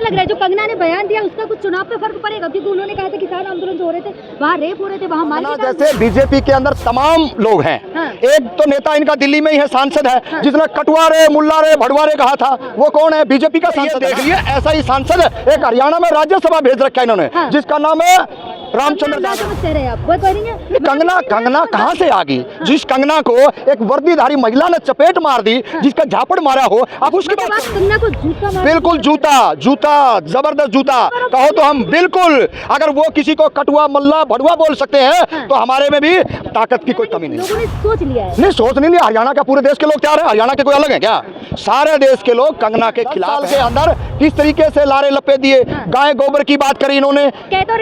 लग रहा है जो कंगना ने बयान दिया उसका कुछ चुनाव पे फर्क पड़ेगा? क्योंकि उन्होंने कहा था किसान आंदोलन जो हो रहे थे वहाँ रेप हो रहे थे, वहाँ मार जैसे बीजेपी के अंदर तमाम लोग हैं। एक तो नेता इनका दिल्ली में ही है, सांसद है, जिसने कटुआ रे मुल्ला रे भड़वा रे कहा था, वो कौन है? बीजेपी का सांसद। देख लिए ऐसा ही सांसद एक हरियाणा में राज्यसभा भेज रखा है इन्होंने, जिसका नाम है रामचंद्र। कंगना कहाँ से आ गई? जिस कंगना को एक वर्दीधारी महिला ने चपेट मार दी, जिसका झापड़ मारा हो, आप उसके बाद कंगना को जूता? बिल्कुल जूता, जबरदस्त जूता कहो तो हम बिल्कुल, अगर वो किसी को कटुआ मल्ला भड़ुआ बोल सकते हैं तो हमारे में भी ताकत की कोई कमी नहीं। लोगों ने सोच लिया है। नहीं, सोच नहीं लिया। हरियाणा का पूरे देश के लोग तैयार है। हरियाणा के कोई अलग है क्या? सारे देश के लोग कंगना के खिलाफ के अंदर किस तरीके से लारे लपे दिए, गाय गोबर की बात करी इन्होंने,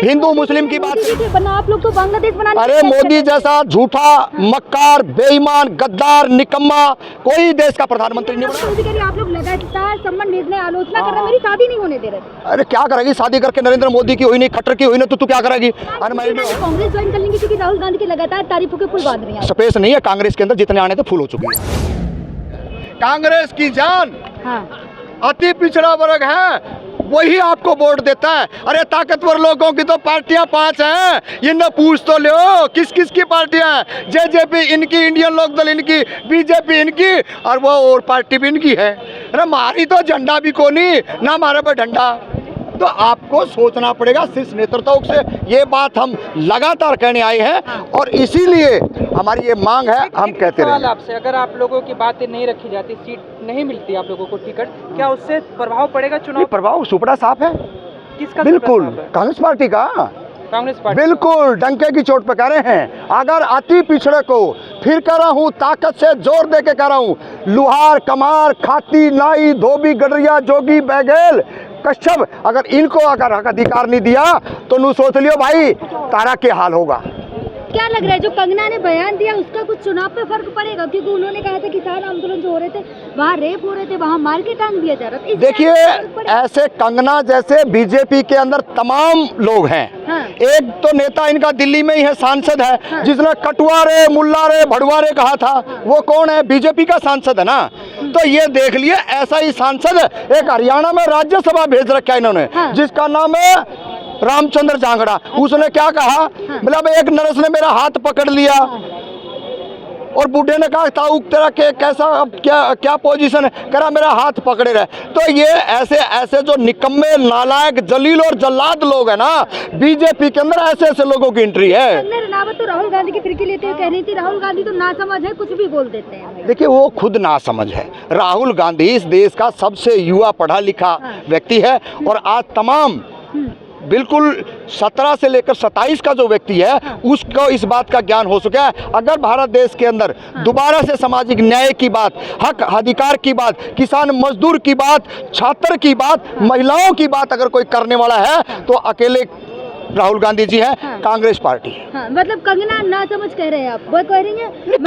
हिंदू मुस्लिम की बात। आप लोग तो बांग्लादेश बनाने। अरे मोदी जैसा झूठा, मक्कार, बेईमान, गद्दार, निकम्मा कोई देश का प्रधानमंत्री नहीं बना। आप लोग लगातार सम्मान भेजने आलोचना कर रहे हैं, मेरी शादी नहीं होने दे रहे। अरे क्या करेगी शादी करके? नरेंद्र मोदी की हुई नहीं, खट्टर की हुई नहीं, तो तू क्या करेगी? कांग्रेस ज्वाइन कर लेंगे क्योंकि राहुल गांधी की लगातार तारीफों के फूल बांध रही है। स्पेस नहीं है कांग्रेस के अंदर, जितने आने थे फूल हो चुकी है। कांग्रेस की जान अति पिछड़ा वर्ग है, वही आपको वोट देता है। अरे ताकतवर लोगों की तो पार्टियां 5 हैं, इनमें पूछ तो लो किस किस की पार्टियां हैं। जेजेपी इनकी, इंडियन लोकदल इनकी, बीजेपी इनकी, और वो और पार्टी भी इनकी है। अरे हमारी तो झंडा भी कोनी ना, हमारे पर डंडा। तो आपको सोचना पड़ेगा शीर्ष नेतृत्व से। ये बात हम लगातार कहने आए हैं और इसीलिए हमारी ये मांग है, हम कहते रहे। आपसे अगर आप लोगों की बातें नहीं रखी जाती, सीट नहीं मिलती आप लोगों को टिकट, क्या उससे प्रभाव पड़ेगा चुनाव? प्रभाव सुपड़ा साफ है। किसका? बिल्कुल कांग्रेस पार्टी का। कांग्रेस पार्टी बिल्कुल डंके की चोट पे कह रहे हैं। अगर अति पिछड़े को, फिर कह रहा हूँ ताकत से जोर दे के कह रहा हूँ, लुहार, कमार, खाती, नाई, धोबी, गडरिया, जोगी, बैगेल, कश्यप, अगर इनको अगर अधिकार नहीं दिया तो नू सोच लियो भाई तारा के हाल होगा। क्या लग रहा है जो कंगना ने बयान दिया उसका कुछ चुनाव पे फर्क पड़ेगा? क्योंकि उन्होंने कहा था किसान आंदोलन जो हो रहे थे वहाँ रेप हो रहे थे, वहाँ मार के टांग दिया जा रहा था। देखिए ऐसे कंगना जैसे बीजेपी के अंदर तमाम लोग हैं। एक तो नेता इनका दिल्ली में ही है, सांसद है, जिसने कटुआ रे मुल्ला रे भड़वा रे कहा था, वो कौन है? बीजेपी का सांसद है ना। तो ये देख लिए ऐसा ही सांसद एक हरियाणा में राज्यसभा भेज रखा है इन्होंने, जिसका नाम है रामचंद्र जांगड़ा। उसने क्या कहा? मतलब एक नर्स ने मेरा हाथ पकड़ लिया और बूढ़े ने कहा ताऊ तेरा कैसा, अब क्या पोजीशन है? कह रहा मेरा हाथ पकड़े रहे। तो ये ऐसे जो निकम्मे, नालायक, जलील और जल्लाद लोग हैं ना, बीजेपी के अंदर ऐसे लोगों की एंट्री है। तो राहुल गांधी की फिरकी लेते हुए कह रही थी राहुल गांधी तो नासमझ है, कुछ भी बोल देते हैं। देखिए वो खुद नासमझ है। राहुल गांधी इस देश का सबसे युवा पढ़ा लिखा व्यक्ति है और आज तमाम बिल्कुल 17 से लेकर 27 का जो व्यक्ति है उसको इस बात का ज्ञान हो चुका है। अगर भारत देश के अंदर दोबारा से सामाजिक न्याय की बात, हक अधिकार की बात, किसान मजदूर की बात, छात्र की बात, महिलाओं की बात अगर कोई करने वाला है तो अकेले राहुल गांधी जी हैं। कांग्रेस पार्टी है। मतलब कंगना ना समझ कह रहे हैं आप? वो कह रही हैं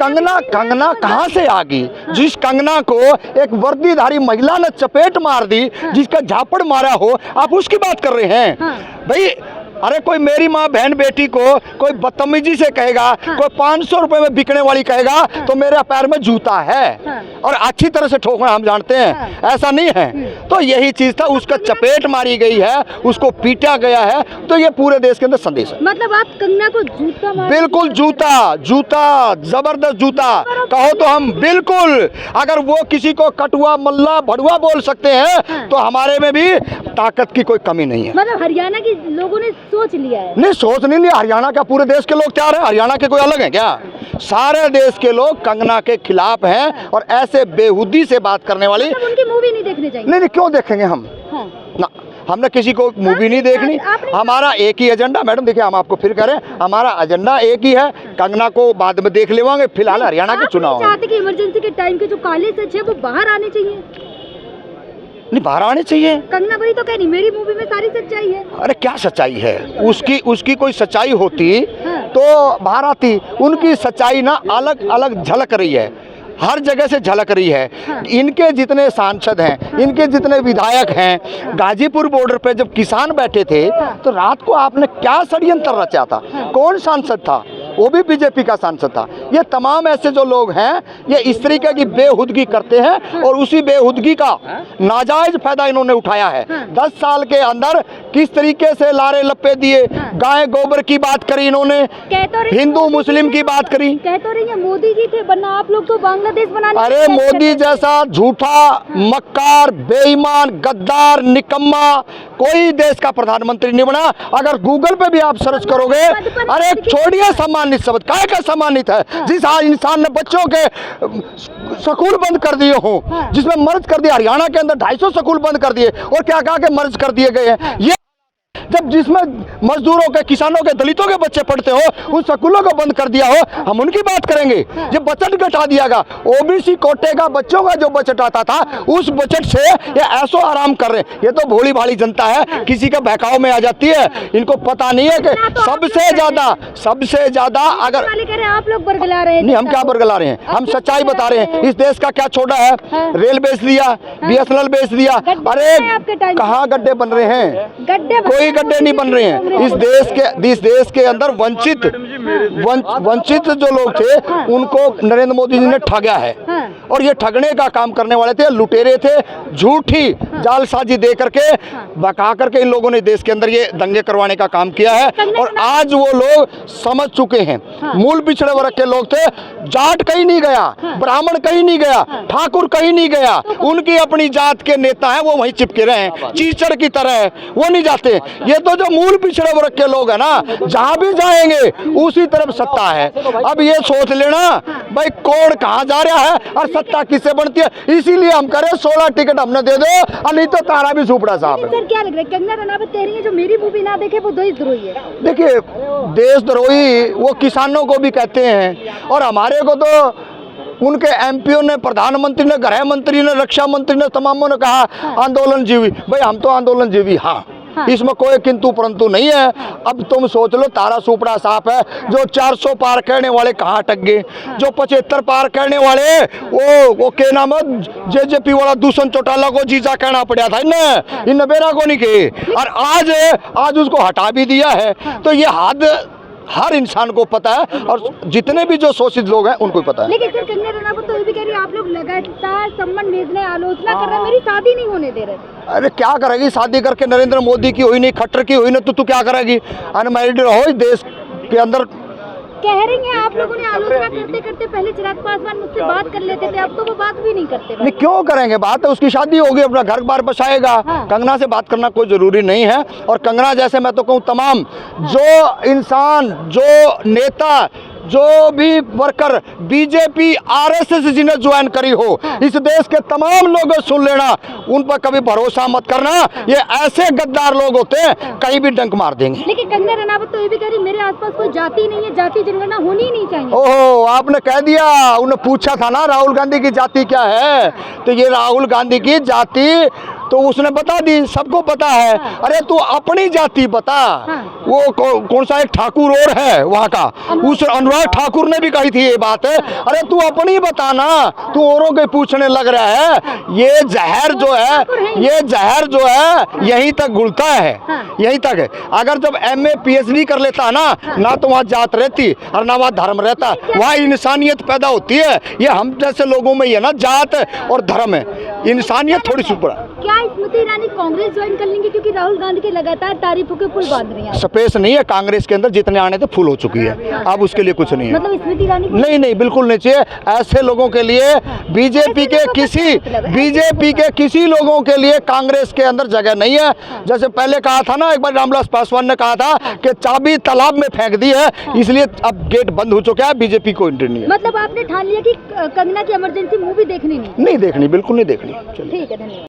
कंगना कहाँ से आ गई? जिस कंगना को एक वर्दीधारी महिला ने चपेट मार दी, जिसका झापड़ मारा हो, आप उसकी बात कर रहे हैं भाई। अरे कोई मेरी माँ बहन बेटी को कोई बदतमीजी से कहेगा, कोई 500 रुपए में बिकने वाली कहेगा तो मेरे पैर में जूता है और अच्छी तरह से ठोकना हम जानते हैं, ऐसा नहीं है। तो यही चीज था, उसका चपेट मारी गई है, उसको पीटा गया है। तो ये पूरे देश के अंदर संदेश है। मतलब आप कंगना को जूता मार? बिल्कुल जूता, जबरदस्त जूता कहो तो हम बिल्कुल, अगर वो किसी को कटुआ मल्ला भड़ुआ बोल सकते हैं तो हमारे में भी ताकत की कोई कमी नहीं है। मतलब हरियाणा के लोगों ने सोच लिया है? नहीं, सोच नहीं लिया। हरियाणा का पूरे देश के लोग तैयार है। हरियाणा के कोई अलग है क्या? सारे देश के लोग कंगना के खिलाफ हैं और ऐसे बेहुदी से बात करने वाली। मतलब उनकी मूवी नहीं देखने चाहिए? नहीं, क्यों देखेंगे हम? ना, हमने किसी को मूवी नहीं देखनी। हमारा एक ही एजेंडा, मैडम देखिए हम आपको फिर करें, हमारा एजेंडा एक ही है। कंगना को बाद में देख लेवांगे, फिलहाल हरियाणा के चुनाव चाहते कि इमरजेंसी के टाइम के जो काले सच है वो बाहर आने चाहिए? नहीं, बाहर आने चाहिए। कंगना वही तो कह रही मेरी मूवी में सारी सच्चाई है। अरे क्या सच्चाई है? उसकी कोई सच्चाई होती तो बाहर आती। उनकी सच्चाई ना अलग अलग झलक रही है, हर जगह से झलक रही है। इनके जितने सांसद हैं, इनके जितने विधायक हैं, गाजीपुर बॉर्डर पे जब किसान बैठे थे तो रात को आपने क्या षड्यंत्र रचा था? कौन सांसद था? वो भी बीजेपी का सांसद था। ये तमाम ऐसे जो लोग हैं ये इस तरीके की बेहुदगी करते हैं और उसी बेहुदगी का नाजायज फायदा इन्होंने उठाया है। 10 साल के अंदर किस तरीके से लारे लप्पे दिए, गाय गोबर की बात करी इन्होंने, हिंदू मुस्लिम की बात करी। कह तो रही है मोदी जी थे, वरना आप लोग तो बांग्लादेश बनाने। अरे मोदी जैसा झूठा, मक्कार, बेईमान, गद्दार, निकम्मा कोई देश का प्रधानमंत्री नहीं बना। अगर गूगल पे भी आप सर्च करोगे, अरे छोड़िए सम्मानित शब्द, काय का सम्मानित है? जिस इंसान ने बच्चों के स्कूल बंद कर दिए हो, जिसमें मर्ज कर दिया, हरियाणा के अंदर 250 स्कूल बंद कर दिए और क्या कहा के मर्ज कर दिए गए हैं। ये जब जिसमें मजदूरों के, किसानों के, दलितों के बच्चे पढ़ते हो, उन स्कूलों को बंद कर दिया हो, हम उनकी बात करेंगे। ये बजट घटा दिया गया, ओबीसी कोटे का बच्चों का जो बजट आता था उस बजट से ये ऐसो आराम कर रहे हैं। ये तो भोली भाली जनता है, किसी के बहकाव में आ जाती है। इनको पता नहीं है कि सबसे ज्यादा अगर आप लोग बरगला रहे हैं। नहीं, हम क्या बरगला रहे हैं, हम सच्चाई बता रहे हैं। इस देश का क्या छोड़ा है? रेल बेच दिया, BSNL बेच दिया। अरे कहाँ गड्ढे बन रहे हैं? कोई गड्ढे नहीं बन रहे हैं। इस देश के अंदर वंचित जो लोग थे उनको नरेंद्र मोदी जी ने ठगा है और ये ठगने का काम करने वाले थे, लुटेरे थे, झूठी जालसाजी दे करके बका करके इन लोगों ने देश के अंदर ये दंगे करवाने का काम किया है। और आज वो लोग समझ चुके हैं। मूल पिछड़े वर्ग के लोग थे, जाट कहीं नहीं गया, ब्राह्मण कहीं नहीं गया, ठाकुर कहीं नहीं गया, उनकी अपनी जात के नेता हैं, वो वहीं चिपके रहे हैं चीचड़ की तरह, वो नहीं जाते। ये तो जो मूल पिछड़े वर्ग के लोग हैं ना, जहां भी जाएंगे उसी तरफ सत्ता है। अब ये सोच लेना भाई कौन कहां जा रहा है और सत्ता किससे बनती है। इसीलिए हम करें 16 टिकट हमने दे दो, और नहीं तो तारा भी सुपड़ा साहब है। सर क्या लग रहा है, कंगना रनावत कह रही है जो मेरी मूवी ना देखे वो देशद्रोही है? देखिए, देशद्रोही वो किसानों को भी कहते हैं और हमारे को तो उनके एमपीओ ने, प्रधानमंत्री ने, गृह मंत्री ने, रक्षा मंत्री ने, तमामों ने कहा आंदोलन जीवी। भाई हम तो आंदोलन जीवी, हाँ, इसमें कोई किंतु परंतु नहीं है। अब तुम सोच लो, तारा सुपड़ा साफ है। जो 400 पार करने वाले कहाँ अटक गए, जो 75 पार करने वाले वो के नाम जेजेपी वाला दूषण चौटाला को जीजा कहना पड़ा था इन बेरा को नहीं के, और आज उसको हटा भी दिया है। तो ये हद हर इंसान को पता है और जितने भी जो शोषित लोग हैं उनको पता है। लेकिन सर कंगना रनावत तो ये भी कह रही है आप लोग लगातार सम्मान भेजने, आलोचना कर रहे हैं, मेरी शादी नहीं होने दे रहे। अरे क्या करेगी शादी करके? नरेंद्र मोदी की हुई नहीं, खट्टर की हुई नहीं, तो तू क्या करेगी? अनमैरिड रहो इस देश के अंदर। कह रही हैं आप लोगों ने आलोचना करते करते पहले चिराग पासवान मुझसे बात कर लेते थे, अब तो वो बात भी नहीं करते। नहीं, क्यों करेंगे बात? उसकी शादी होगी, अपना घर बार बसाएगा। कंगना से बात करना कोई जरूरी नहीं है। और कंगना जैसे मैं तो कहूँ तमाम जो इंसान, जो नेता, जो भी वर्कर बीजेपी RSS जिन्हें ज्वाइन करी हो, इस देश के तमाम लोग सुन लेना, उन पर कभी भरोसा मत करना। ये ऐसे गद्दार लोग होते हैं, कहीं भी डंक मार देंगे। लेकिन कंगना रनावत तो ये भी कह रही मेरे आसपास कोई जाति नहीं है, जाति जनगणना होनी ही नहीं चाहिए। ओहो, आपने कह दिया। उन्हें पूछा था ना राहुल गांधी की जाति क्या है, तो ये राहुल गांधी की जाति तो उसने बता दी, सबको पता है। अरे तू अपनी जाति बता। वो कौन सा एक ठाकुर और है वहाँ का, उस अनुराग ठाकुर ने भी कही थी ये बात है। अरे तू अपनी बताना, तू औरों के पूछने लग रहा है। ये जहर जो है यहीं तक घुलता है, यहीं तक है। अगर जब MA PhD कर लेता है ना तो वहाँ जात रहती और ना वहाँ धर्म रहता, वहाँ इंसानियत पैदा होती है। ये हम जैसे लोगों में ही है ना, जात और धर्म है, इंसानियत थोड़ी सी ऊपर। क्या स्मृति ईरानी कांग्रेस ज्वाइन कर लेंगे, क्योंकि राहुल गांधी के लगातार तारीफों के पुल बांध रही हैं? स्पेस नहीं है कांग्रेस के अंदर, जितने आने थे फुल हो चुकी है, अब उसके लिए कुछ नहीं है। मतलब स्मृति ईरानी नहीं, बिल्कुल नहीं चाहिए। ऐसे लोगों के लिए बीजेपी के किसी लोगों के लिए कांग्रेस के अंदर जगह नहीं है। जैसे पहले कहा था ना, एक बार रामविलास पासवान ने कहा था कि चाबी तालाब में फेंक दी है, इसलिए अब गेट बंद हो चुका है, बीजेपी को एंट्री नहीं है। मतलब आपने ठान लिया कि कंगना की इमरजेंसी मूवी देखनी नहीं देखनी, बिल्कुल नहीं देखनी। ठीक है, धन्यवाद।